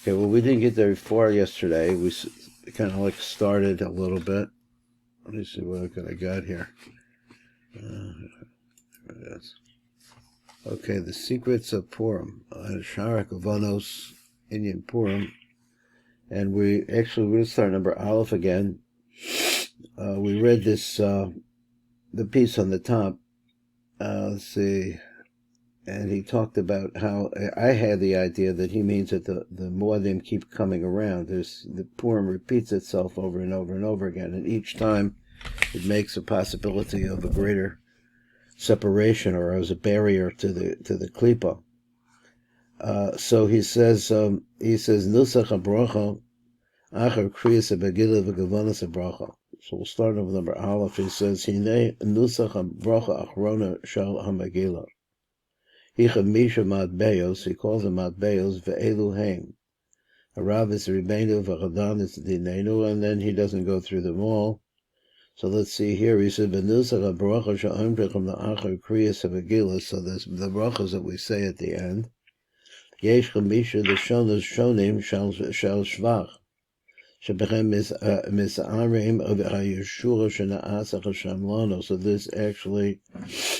Okay, well, we didn't get there far yesterday. We kind of like started a little bit. Let me see what I got here. There it is. Okay, the secrets of Purim. Sharak Vanos Indian Purim. And we're going to start number Aleph again. We read this, the piece on the top. Let's see. And he talked about how I had the idea that he means that the more them keep coming around, the Purim repeats itself over and over and over again, and each time it makes a possibility of a greater separation or as a barrier to the klipa. So he says Nusach habracha achar kriyas Megilla v'gavanas habracha. So we'll start over number Aleph. He says Hinei Nusach habracha achrona shel haMegilla. He calls them matbeos ve'elu heim. Harav is Ribeinu v'chadan is dinenu, and then he doesn't go through them all. So let's see here. He said Benusach habracha she'omtechem la'achar kriyas haMegilla. So there's the brachas that we say at the end. Yesh chamisha the shonos shonim shal shvach. Shebechem misarim of hayeshura shena'asach Hashem lano. So this actually,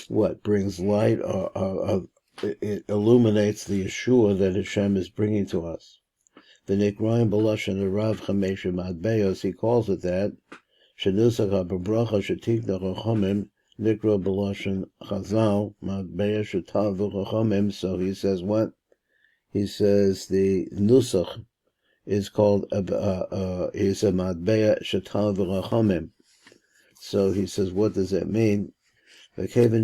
what brings light or it illuminates the Yeshua that Hashem is bringing to us. V'nikroim b'lashon harav chamesha matbeos, he calls it that. Shenusach habracha shetikna chachamim nikro b'lashon chazal matbeos shetavu chachamim. So he says what? He says the nusach is called is a matbeya shetavu chachamim. So he says, what does that mean? So it's similar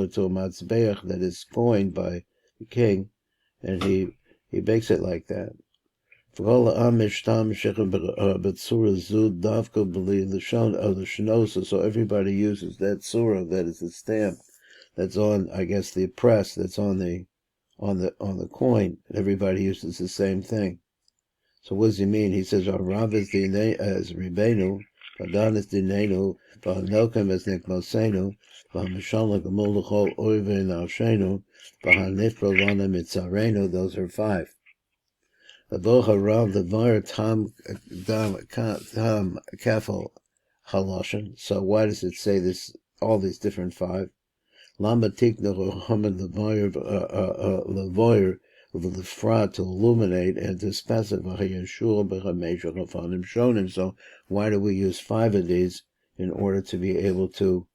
to a matzbeach that is coined by the king, and he makes it like that. So everybody uses that surah, that is the stamp that's on, I guess, the press that's on the coin. Everybody uses the same thing. So what does he mean? He says, Rav is dinei as Ribeinu, Vadan is dinenu, Vahanelkem as Nikmosenu, Vahamishal Gamul L'chol Oive Nalshenu, Vahanifro Lana Mitzarenu. Those are 5. Avocha Rav the Var Tam Kafel Haloshen. So why does it say this? All these different 5. Lama Tikna Rochaman Lavoyer. With the fra to illuminate and to specify Yeshua b'chamesh chafanim shonim. So why do we use 5 of these in order to be able to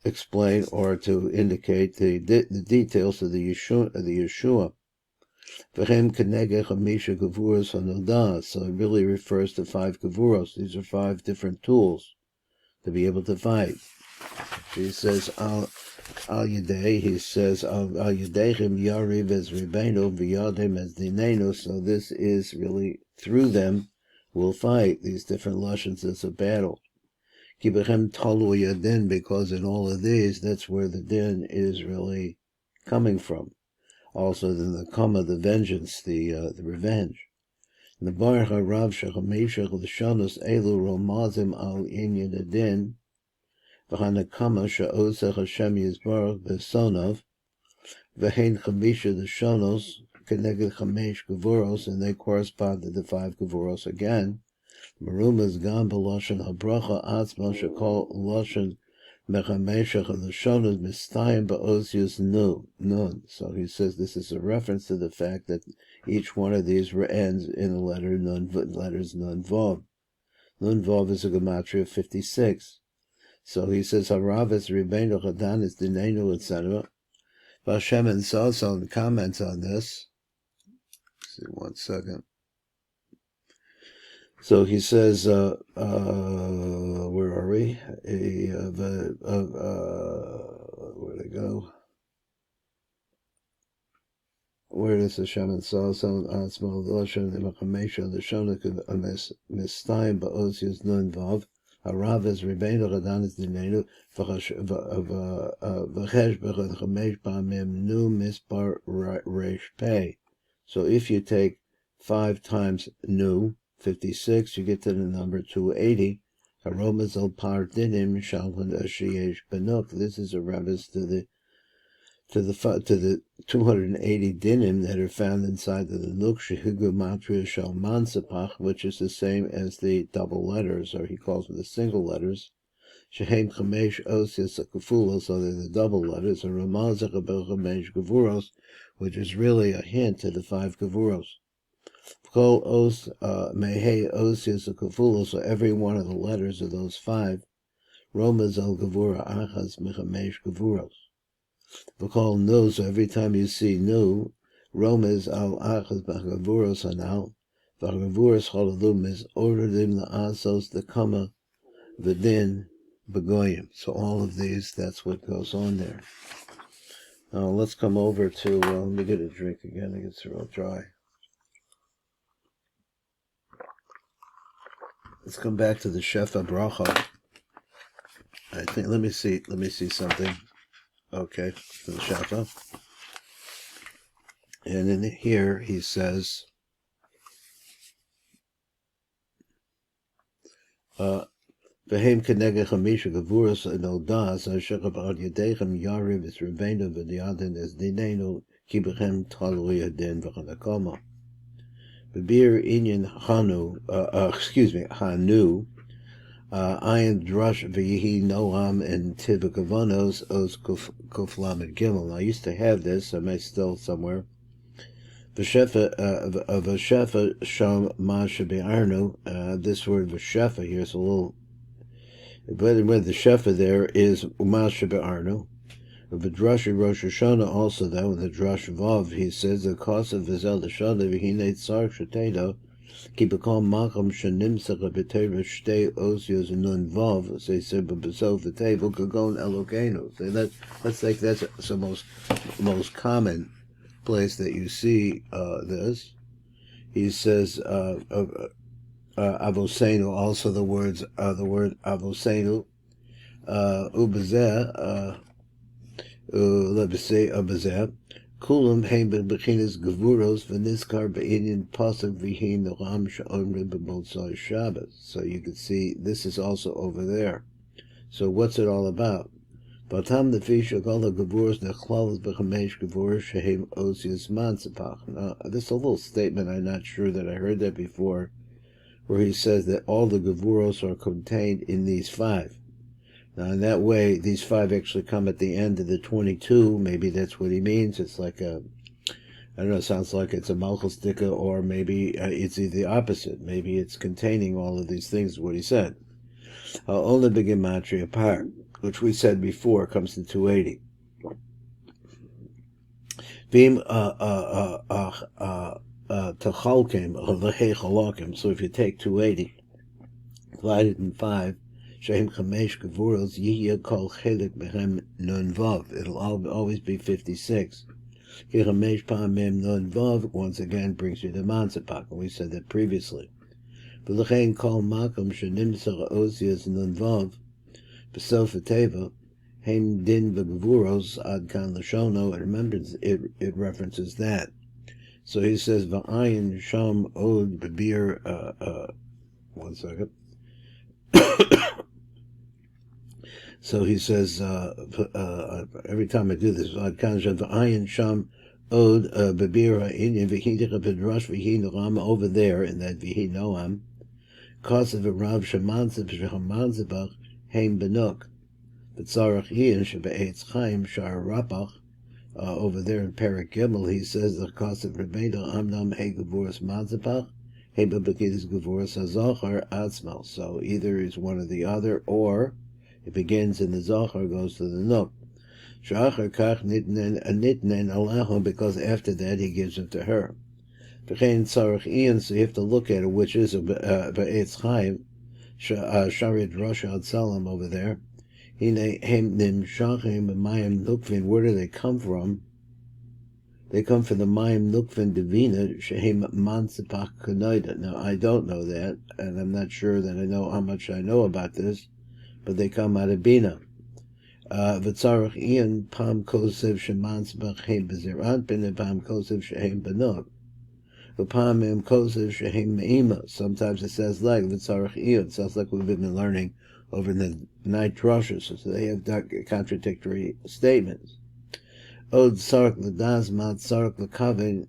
explain or to indicate the details of the Yeshua? V'chem kenegeh chamisha gevuros hanodah. So it really refers to 5 gevuros. These are 5 different tools to be able to fight. He says Al Yedei, he says Al Yedeichim Yariv as Ribeinu v'Yadim as Dinenu. So this is really through them we'll fight these different lashons as a battle. Kibechem Talu Yadin, because in all of these that's where the din is really coming from. Also then the Kama, the vengeance, the revenge. The Baruch Harav Shechameshach L'Shanos Elu Romazim Al Inyan Adin. V'hanakama she'osech Hashem Yisbarach b'sonav, v'hein chamisha the shonos keneged chamesh gevuros, and they correspond to the 5 gevuros again. Merumas gam b'loshen habracha atzma shekol loshen mechameshach the shonos mistayim ba'osius nun. So he says this is a reference to the fact that each one of these ends in the letters nun vav. Nun vav is a gematria of 56. So he says, Harav is Ribeinu Chadan is Dinenu, etc. Vashem and Soson comments on this. Let's see, 1 second. So he says, where are we? Where'd it go? Where does Hashem and Soson Atzmal Loshan Imachamesha the Shonak Mistayim Ba'osius Nun Vav? Harav is Ribeinu Chadan is Dinenu v'chesh b'chad chamesh pa'amim nu mispar reish pei. So if you take 5 times nu, 56, you get to the number 280. Haromaz al par dinim shalvan ashiyesh benuk. This is a reference to to the 280 dinim that are found inside of the Nuk Shehigu Matria Shel Mansapach, which is the same as the double letters, or he calls them the single letters. Shehem Chamesh Osius Akafulos, so they're the double letters, or Ramazach Abel Chamesh Gavuros, which is really a hint to the 5 Gavuros. Kol Os Mehe Osius Akafulos, so every one of the letters of those 5, Romaz al Gavura Achas Mechamesh Gavuros. V'kol Nu, so every time you see Nu, Romaz al Achas Mechavuros Anal, V'Gavuros Cholalum is Orderim La'asos the Kama V'Din Begoyim. So all of these, that's what goes on there. Now let's come over to, let me get a drink again, it gets real dry. Let's come back to the Shefa Brachot. I think, let me see something. Okay, for the Shefa. And in here he says, V'hem keneged chamisha gavuras nodas ha'shechab ad yadechem yariv es rebbeinu v'diadin es dinenu ki bechem talui adin v'chanakoma. B'bir inyan hanu, hanu, ayin drush v'yihi noam and tivakavanos os kuflamet gimel. I used to have this, I may still somewhere. V'shefa sham ma shebe'arnu, this word v'shefa here is a little, but with the shefa there is ma shebe'arnu. V'drash Rosh Hashanah also, though, in the Drash Vav, he says, the cost of Vizel Hashanah, v'hinei tzar sheteda, ki b'kol makam shenimsach b'teira shtei osios nun vav, so he said, but b'sov the table, kagon Elokeinu. So let's think that's the most common place that you see this. He says, avosenu, also the word avosenu, ubezeh, let us say abazeh, kulam heim bechinas gavuros v'niskar be'inyan pasuk v'hin noram she'omrim b'motzai Shabbos. So you can see this is also over there. So what's it all about? Batam the fish of all the gavuros nechlalas b'chamesh gavuros shehem osius mansapach. Now this is a little statement, I'm not sure that I heard that before, where he says that all the gavuros are contained in these 5. Now, in that way, these 5 actually come at the end of the 22. Maybe that's what he means. It's like I don't know, it sounds like it's a malchus dika, or maybe it's the opposite. Maybe it's containing all of these things, what he said. Only the gematria part, which we said before, comes to 280. Vim tachalkim, so if you take 280, divided in 5, Shehem Chamesh Gavuros Yihya Kol Chelik Behem Nun Vav. It'll always be 56. Chamesh Pamim Nun Vav once again brings you to Mansapach, and we said that previously. V'lechein Kol Makom Shenimsar Osias Nun Vav B'Sof Teva Heim Din V'Gavuros Ad Kan Lashono. It remembers it references that. So he says V'ayin Sham Od B'Bir. One second. So he says, every time I do this, over there in that Vihi Noam, cause of a Rav Shamanzibach, Haim Benuk, but Tzarach Ian Shebe'etz Chaim Shar Rapach, over there in Perak Gimel, he says the cause of Rebbeinu Amnam He Gavuras Manzibach, He Bebekidis Gavuras Hazachar Atzmal. So either is one or the other, or it begins in the Zachar, goes to the Nuk. Shachar kach nitnen alahu, because after that he gives it to her. V'chein tzarech ian, so you have to look at it, which is a be'etz chaim, sharid rosh ad salam over there. Hine hem nim shachim mayim nukvin. Where do they come from? They come from the mayim nukvin divina shehem mansipach kanoida. Now I don't know that, and I'm not sure that I know how much I know about this, but they come out of Bina. V'tzarech ian pam kosev shemansbach heim bezirat bin pam kosev shehem benot. V'pam em kosev shehem meima. Sometimes it says like v'tzarech ian. It sounds like we've been learning over in the night drushes. So they have contradictory statements. Od sark l'das mat sark l'kaven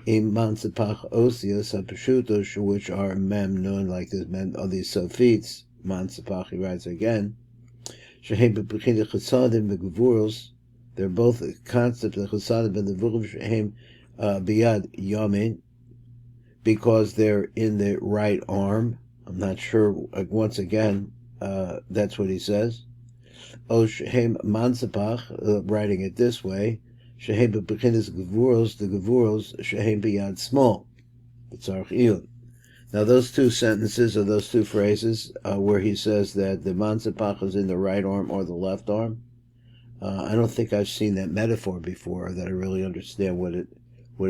im mansipach osios hapeshutos, which are mem nun, like this mem of these sophites. Mansipach, he writes again. Shehem b'pechin chesadim v'gevuros. They're both concepts of chesadim and the vurim shehem biyad yamin, because they're in the right arm. I'm not sure. Once again, that's what he says. O shehem mansipach, writing it this way. Shehem b'pechinas gevuros, the gevuros shehem biyad small. B'tzarch iyun. Now those two sentences, or those two phrases, where he says that the mansipach is in the right arm or the left arm, I don't think I've seen that metaphor before, that I really understand what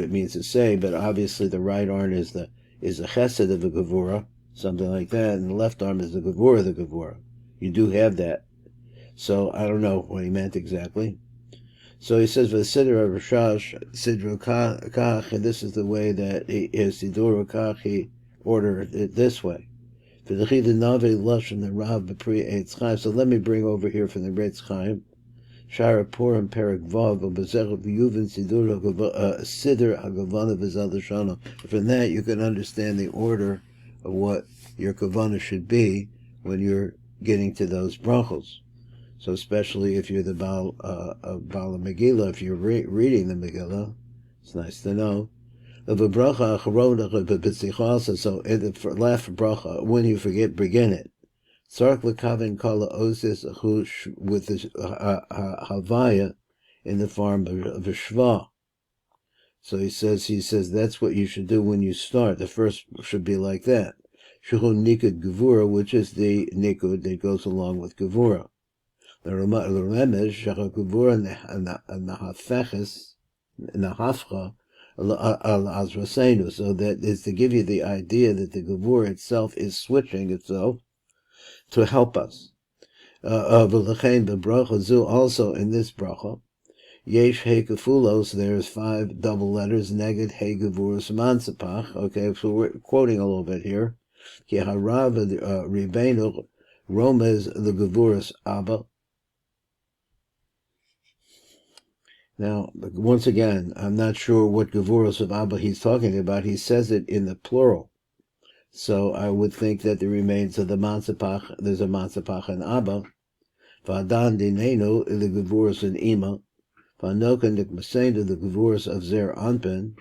it means to say. But obviously, the right arm is the chesed of the gevura, something like that, and the left arm is the gevura of the gevura. You do have that. So I don't know what he meant exactly. So he says, "V'sidra Rashash sidra kach," and this is the way that he is sidura kach. He ordered it this way. So let me bring over here from the Retz Chaim. Shara Purim Perik Vav B'Zerach V'Yuvin Sidura Siddur Hagavana V'Zal Shana. From that, you can understand the order of what your kavana should be when you're getting to those brachos. So especially if you're the Baal Megilla, if you're reading the Megillah, it's nice to know. So in the last bracha, when you forget, begin it. Sark l'kaven kala osis with the havaya in the form of a shva. So he says that's what you should do when you start. The first should be like that. Shuhu nikud gevura, which is the nikud that goes along with gevura. The remesh shachar gevura nahafeches nahafcha al azrasenu. So that is to give you the idea that the gevura itself is switching itself to help us. Also in this bracha, yesh he kefulos, there's 5 double letters, neged he gevurus mansipach. Okay, so we're quoting a little bit here. Ki harav ribeinu romez the gevurus abba. Now, once again, I'm not sure what gevurus of abba he's talking about. He says it in the plural. So I would think that the remains of the mansipach, there's a mansipach and abba. V'adan dinenu, the gevurus and ima. V'anokan nikmasenu, the gevurus of zer anpen.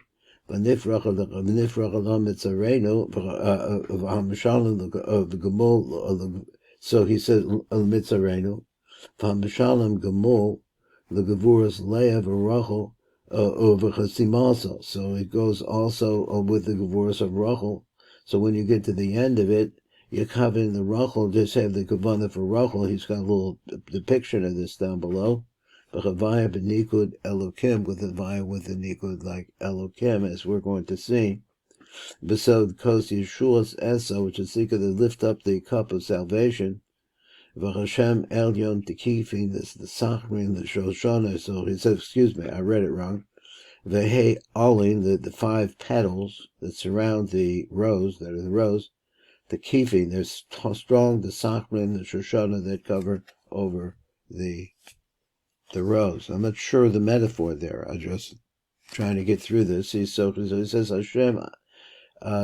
V'nifrach alam mitzarenu, v'hamishalim of the gemul. So he says mitzarenu. V'hamishalim gemul, the gevurus leah v'rachel v'chasimasa. So it goes also with the gevurus of rachel. So when you get to the end of it, you cover in the Rachel, just have the Kavanah for Rachel. He's got a little depiction of this down below. But Chavaya b'nikud Elokim, with the Vaya with the Nikud like Elokim, as we're going to see. Besod Kos Yeshua's Esa, which is seeking to lift up the cup of salvation. V'Hashem Elyon Tekifin, this the Sachrin, the Shoshana. So he says, excuse me, I read it wrong. Vehe Alin, the 5 petals that surround the rose, that are the rose. The kifin, they're strong, the sachrin, the shoshana that cover over the rose. I'm not sure of the metaphor there. I'm just trying to get through this. So he says Hashem.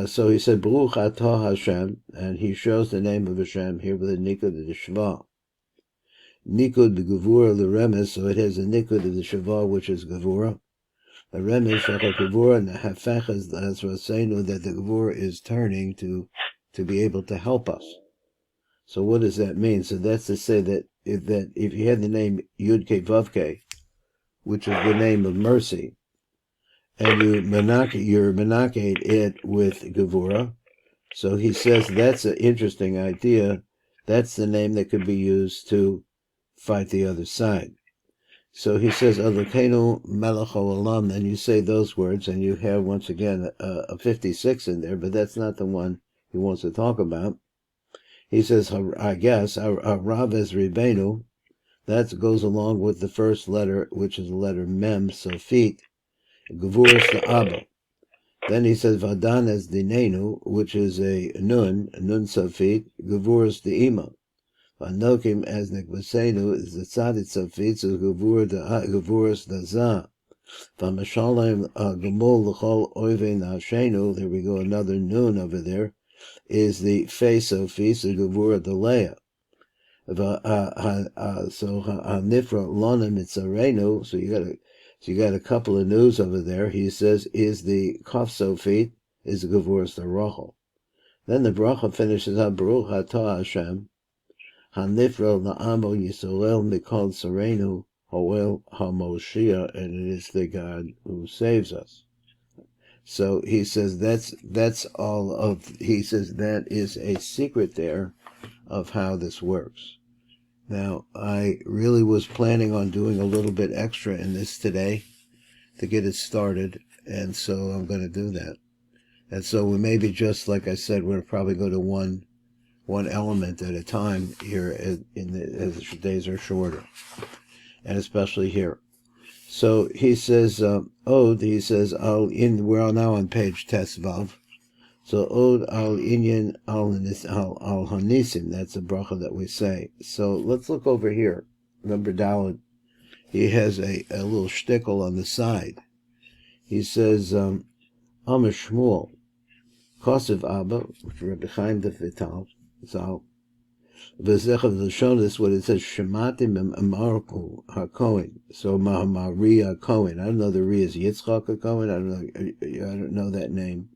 So he said Baruch Atah Hashem, and he shows the name of Hashem here with a nikud of the shva. Nikud the gevura the remes, so it has a nikud of the shva, which is gevura. The remes shachar gevura and the hafechas that's rasenu, that the gevura is turning to be able to help us. So what does that mean? So that's to say that if you had the name Yud-Ke Vav-Ke, which is the name of mercy, and you're menacate it with Gevura, so he says that's an interesting idea. That's the name that could be used to fight the other side. So he says, Elokeinu melech haolam, and you say those words, and you have, once again, a 56 in there, but that's not the one he wants to talk about. He says, I guess, Rav es Ribeinu, that goes along with the first letter, which is the letter Mem, Sofit, Gevurus the Abba. Then he says, Vadan es Dinenu, which is a Nun Sofit, Gevurus the Ima. Vanokim as Nikvasenu is the Tzadit Sofit, so Gevurus the Zah. V'mashalem gemul l'chol oivei nashenu. There we go, another noon over there. Is the face of Fisa Gevura Delea. So Nifra Lona Mitzarenu. So you got a couple of news over there. He says, is the Kaf Sofit, is the Gevuras the Rachel. Then the Brachot finishes up, Baruch Atah Hashem, HaNifra La'amo Yisrael Mikol Sarenu, Hoel HaMoshiach, and it is the God who saves us. So he says that's all of, he says that is a secret there of how this works. Now, I really was planning on doing a little bit extra in this today to get it started, and so I'm going to do that. And so we maybe just, like I said, we're going to probably go to one element at a time here as the days are shorter, and especially here. So he says, he says, we're now on page Tesvav. So Od al Inyan al Hanisim, that's a bracha that we say. So let's look over here. Remember Dalit, he has a little shtickle on the side. He says, Amar Shmuel, Kosev Abba, which Rabbi Chaim de Vital, Zal, V'zechav Lashon, this is what it says, Shematim Amarku HaKohen. So Mahamari HaKohen. I don't know the Ri is Yitzchak HaKohen. I don't know that name.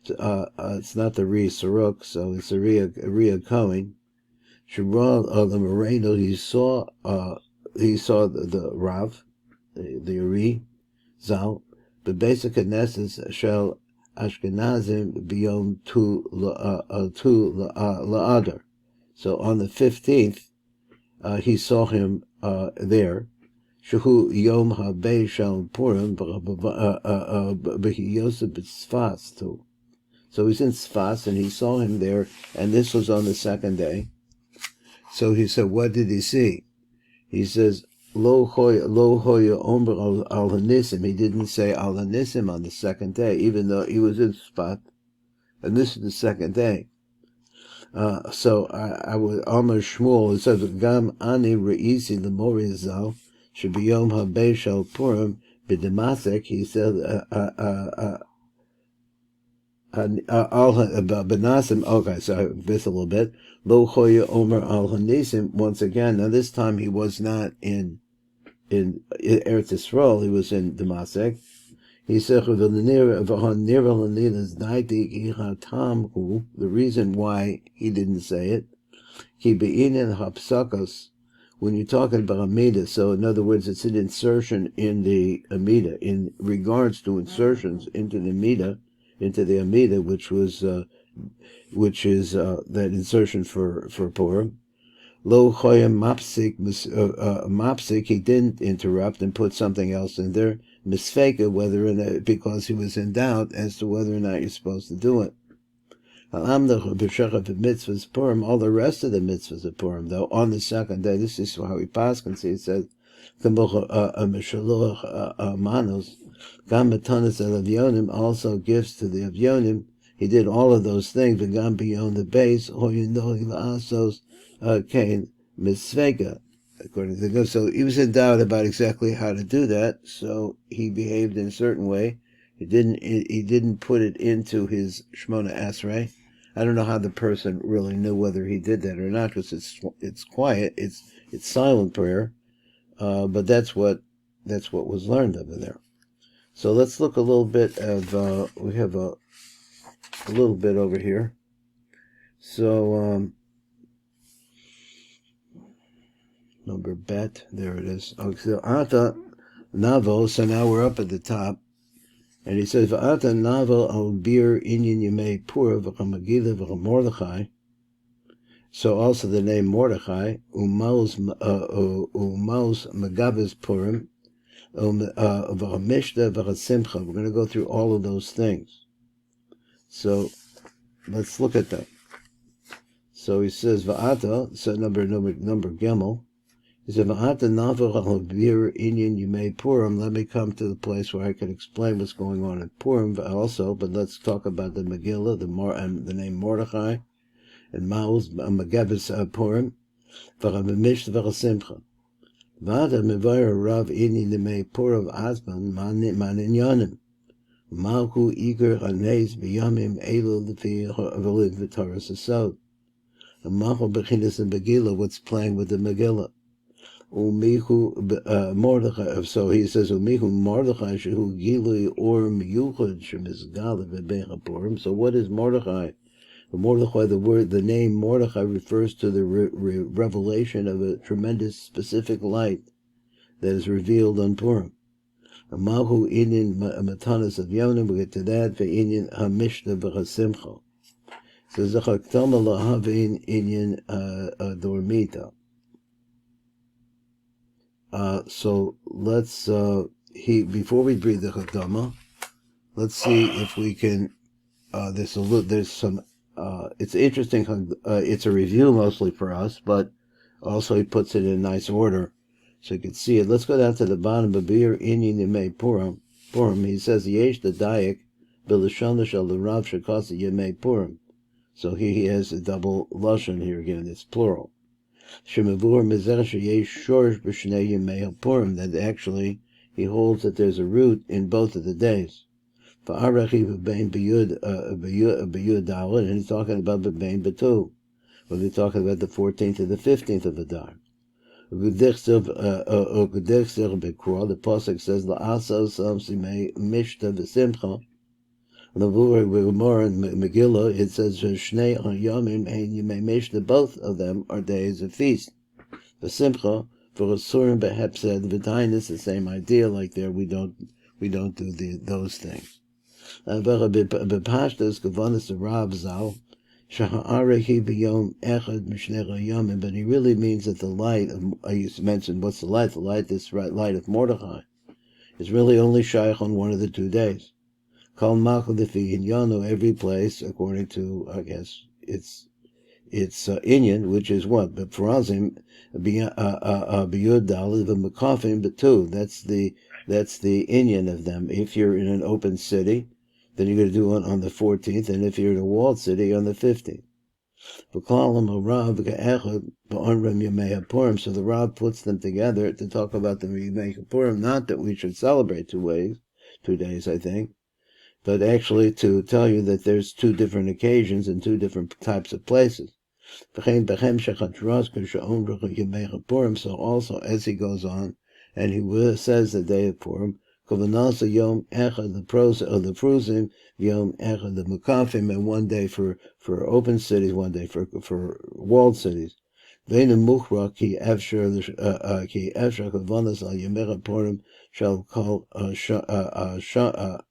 It's not the Ri Saruk, so it's a Ri Cohen. Shibral the Moreno, he saw the Rav, the Ari, Zal, the basic Knesses shall Ashkenazim beyond tu la'adar. So on the 15th, he saw him there. Shehu Yom Habei Shal Purim b'Yosef b'Sfas too. So he's in Sfas, and he saw him there, and this was on the second day. So he said, what did he see? He says, Lo hoya omer al hanisim. He didn't say al hanisim on the second day, even though he was in Sfat, and this is the second day. So I would, Amar Shmuel, it says, Gam ani re'isi l'mori zal, shebiyom habei shal Purim b'demasek, he said, Benasim, okay, so I missed a little bit. Lo Choya Omer al Hanisim, once again, now this time he was not in Eretz Yisrael, he was in Damascus. He said, the reason why he didn't say it, when you're talking about Amida, so in other words, it's an insertion in the Amida, in regards to insertions into the Amida, which is that insertion for Purim. Lo choyam mapsik, he didn't interrupt and put something else in there. Misfeka, because he was in doubt as to whether or not you're supposed to do it. All the rest of the mitzvahs of Purim, though, on the second day, this is how he paskins. He says, manos. Gam b'tanas el avyonim, also gifts to the avyonim. He did all of those things. But gam beyond the base, hoyinoi la'asos kain misvega. According to the God, so he was in doubt about exactly how to do that. So he behaved in a certain way. He didn't put it into his Shmona Esrei. I don't know how the person really knew whether he did that or not, because it's quiet. It's silent prayer. But that's what was learned over there. So let's look a little bit of, we have a little bit over here. So, number bet, there it is. Okay, so Ata Navo, so now we're up at the top. And he says, Ata Navo al Bir Inyan Yemei Pura v'cha Megilla v'cha Mordechai. So also the name Mordechai, Umaus Megavis Purim, V'hamishta v'chasimcha. We're going to go through all of those things. So let's look at them. So he says Va'ata, so number Gimel. He said Va'ata navach al bir inyan yemei Purim. Let me come to the place where I can explain what's going on in Purim also. But let's talk about the Megillah, and the name Mordechai, and Maus Megavis Purim, V'hamishta v'chasimcha. Vada mevara rav ini lemei purav asman manin yonim. Malku iker hanes b'yamim elu lefi ha'avalid v'taras asod. And Malku bechinas and Megilla, what's playing with the Megilla. Umihu Mordechai, so he says, Umihu Mordechai shehu gilui or miyuchad shemizgala v'becha purim. So what is Mordechai? Mordechai, the name Mordechai refers to the revelation of a tremendous specific light that is revealed on Purim. Mahu inyan matanas of Yonim, we get to that, ve'inyan hamishna v'chasimcha. So zachaktama lahavin inyan dormita. So let's, before we read the chaktama, let's see if we can, there's some, it's interesting, it's a review mostly for us, but also he puts it in nice order, so you can see it. Let's go down to the bottom. Babir inyan yemei purim. He says yesh the dayak b'lashon shel l'rav shekasa yemei purim. So here he has a double lashon here again. It's plural. Shemavur mezeh sheyesh shorish b'shnei yemei purim. That actually he holds that there's a root in both of the days. V'arachi v'bein b'yud daled, and he's talking about b'bein b'tu. When we're talking about the 14th and the 15th of Adar. The pasuk says, "La'asa samsimei mishta v'simcha." The more in Megillah, it says, "Shnei yamim and yemei mishta." Both of them are days of feast. V'simcha for asurim behepsed v'tainis, the same idea. Like there, we don't do those things. B'pashtas kavanas Rav Zal. But he really means that the light of, I used to mention, what's the light? The light, this light of Mordechai, is really only shaykh on one of the 2 days. Kol Malchadifi in Yano, every place, according to, I guess, it's Inyan, which is what? But Farazim, Biyud Dalid, Makafim, but 2. That's the Inyan of them. If you're in an open city, then you're going to do it on the 14th, and if you're in a walled city, on the 15th. So the Rav puts them together to talk about the Yemei Purim, not that we should celebrate 2 days, I think, but actually to tell you that there's 2 different occasions and 2 different types of places. So also, as he goes on, and he says the day of Purim, Kovanasa Yom Echad the Pros of the Frusim, Yom Echad the Mukafim, and 1 day for open cities, 1 day for walled cities. Veina Mukhra ki Efsher Kavanas al Yemera Purim shall call Hashanah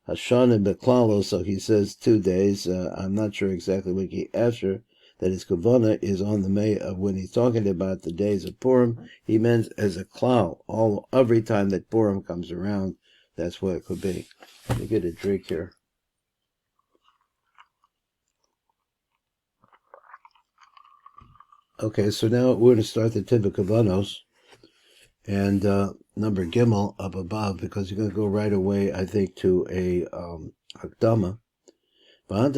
Beklalo. So he says 2 days. I'm not sure exactly what ki Efsher. That his kavana is on the May of when he's talking about the days of Purim, he meant as a klal. Every time that Purim comes around, that's what it could be. Let me get a drink here. Okay, so now we're going to start the Tiva Kavanos, and number Gimel up above, because you're going to go right away, I think, to a Hakdama. Etc.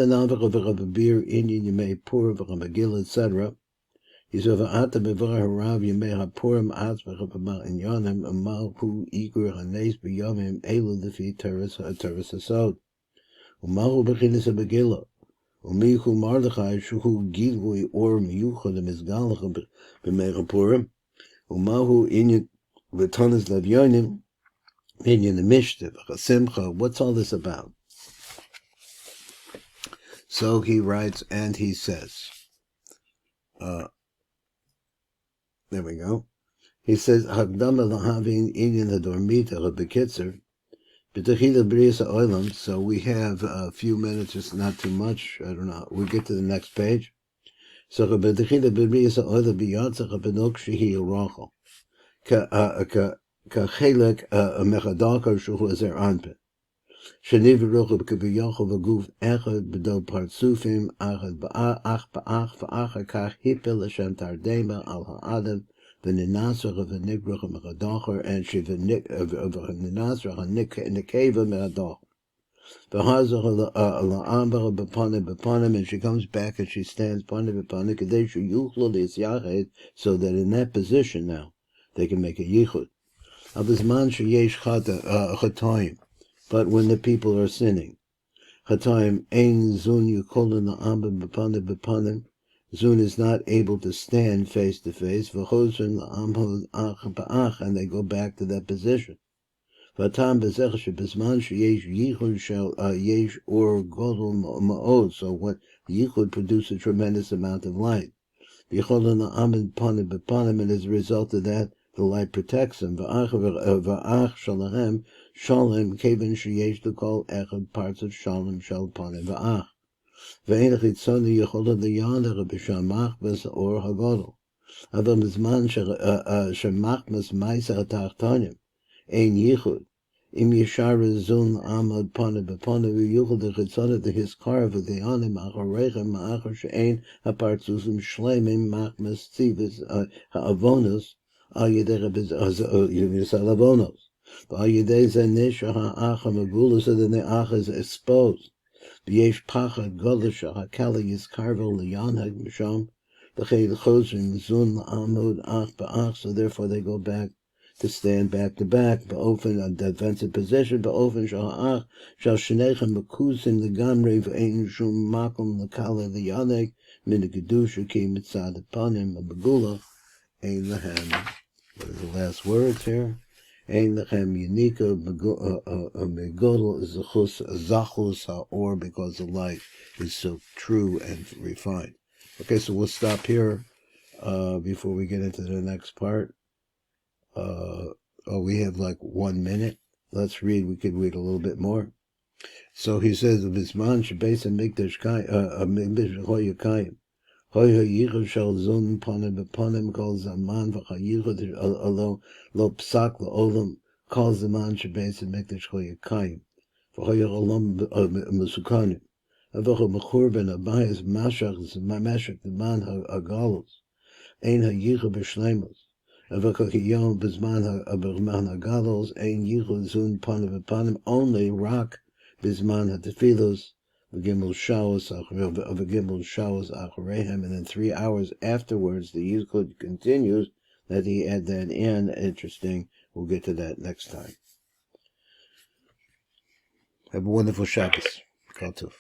He's over at the Bevar Harav Yemei HaPurim Atzmech in Yonim Amal Hu Igur Hanes B'Yomim Elu Lefi Teres Hasod Umahu Bechinis HaBegillah Umihu Mardechai Shuhu Gilui Or Miyuchad Mizgalach B'Mei HaPurim Umahu Inyan V'Tonas Lev Yonim Inyan the Mishta V'Chasimcha. What's all this about? So he writes and he says, there we go. He says, Hagdama lahavin inyan hadormita lebekitzer, b'techila b'riyas ha'olam. So we have a few minutes, it's not too much. I don't know. We get to the next page. So b'techila b'riyas ha'olam b'yatzach ha'benok shehi yorachal. K'chelek mechadakar shuhu ezer anpet. Shani v'rochel b'kabiyachol v'guf echad b'do partsufim achad ba'ach v'achar kach hipel l'shem tardema al ha'adam v'ninasrach v'nigrach mechadacher and she v'ninasrach ha'nikeva mechadacher v'hazach la'ambar b'panim, and she comes back and she stands panim b'panim kadei sheyuchlo l'yisyachet, so that in that position now they can make a yichud. But when the people are sinning, Zun is not able to stand face to face, and they go back to that position. So when yichud produces a tremendous amount of light, and as a result of that, the light protects them. Shalom, Kevin Sheyesh to call Echad parts of Shalom Shal Panim Va'ach. Ve'enach Itzoni Yechola Liyaner B'Shamach Or Hagodol. Avam Zman Shemachmas Meiser Tachtonim. Ein Yichud. Im Yeshar Zun Amad Panim B'Panim V'Yichud Chitzona the Hiskar V'Deyanim Acharechem Ma'achar She'ein HaPartzuzim Shleimim Machmas Tzivis Ha'avonos Al Yedei Avonos. So then the ach is exposed. V'yesh pachad godesha hakali yiskarvo liyanhag misham. V'chei l'chozrim zun l'amud ach ba'ach. So therefore they go back to stand back to back. Ba'ofen a defensive position. Ba'ofen sha'ach shal shenechem b'kuzim l'gamre v'ein shum makom l'kala liyanhag min kedusha ki mitzad panim b'gula ein lehem. What are the last words here? Ein lechem yanika megodol zachus ha'or, because the light is so true and refined. Okay, so we'll stop here before we get into the next part. We have like 1 minute. Let's read. We could read a little bit more. So he says, "Bisman shebeis hamikdash hoyakayim." Hoy yichud shel zun panim b'panim kol zaman v'chayichud alo lo psak la'olam kol zaman shebeis hamikdash hoyakayim v'hoy olam mesukanim v'hoy mechur ben abayis mashach d'man ha'galos ein hayichud b'shleimus v'hoy yom b'zman ha'galos ein yichud zun panim b'panim, only rak b'zman ha'tefilos V'gimel shawos acharehem, and then 3 hours afterwards the yichud continues. That he add that in. Interesting. We'll get to that next time. Have a wonderful Shabbos. Kol tov.